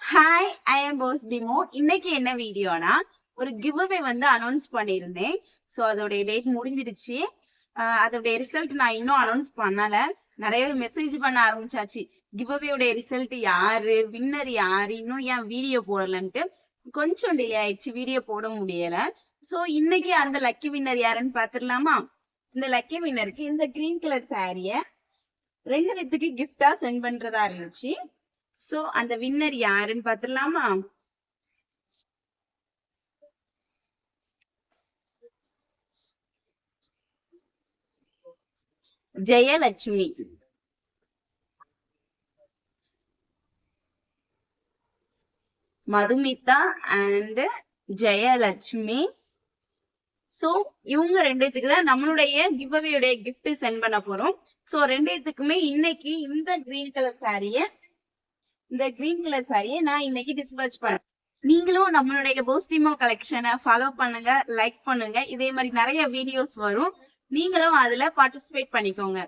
Hi, I am போஸ் டிமோ. இன்னைக்கு என்ன வீடியோனா, ஒரு கிவ் அவே வந்து அனௌன்ஸ் பண்ணியிருந்தேன். ஸோ அதோடைய டேட் முடிஞ்சிடுச்சு. அதோடைய ரிசல்ட் நான் இன்னும் அனௌன்ஸ் பண்ணல. நிறைய பேர் மெசேஜ் பண்ண ஆரம்பிச்சாச்சு. கிவ் அவேயோடைய ரிசல்ட் யாரு, வின்னர் யாரு, இன்னும் ஏன் வீடியோ போடலன்ட்டு கொஞ்சம் டிலே ஆயிடுச்சு, வீடியோ போட முடியல. ஸோ இன்னைக்கு அந்த லக்கி வின்னர் யாருன்னு பாத்துடலாமா? இந்த லக்கி வின்னருக்கு இந்த கிரீன் கலர் சாரிய 2 பேத்துக்கு கிஃப்டா சென்ட் பண்றதா இருந்துச்சு. சோ அந்த வின்னர் யாருன்னு பாத்துடலாமா? ஜெயலட்சுமி. மதுமிதா அண்ட் ஜெயலட்சுமி. சோ இவங்க 2 பேத்துக்கு தான் நம்மளுடைய கிவ் அவேயோட கிஃப்ட் சென்ட் பண்ண போறோம். சோ 2 பேத்துக்குமே இன்னைக்கு இந்த கிரீன் கலர் சாரியை நான் இன்னைக்கு டிஸ்பேட்ச் பண்ணேன். நீங்களும் நம்மளுடைய போஸ்டிமோ கலெக்ஷனை ஃபாலோ பண்ணுங்க, லைக் பண்ணுங்க. இதே மாதிரி நிறைய வீடியோஸ் வரும். நீங்களும் அதுல பார்ட்டிசிபேட் பண்ணிக்கோங்க.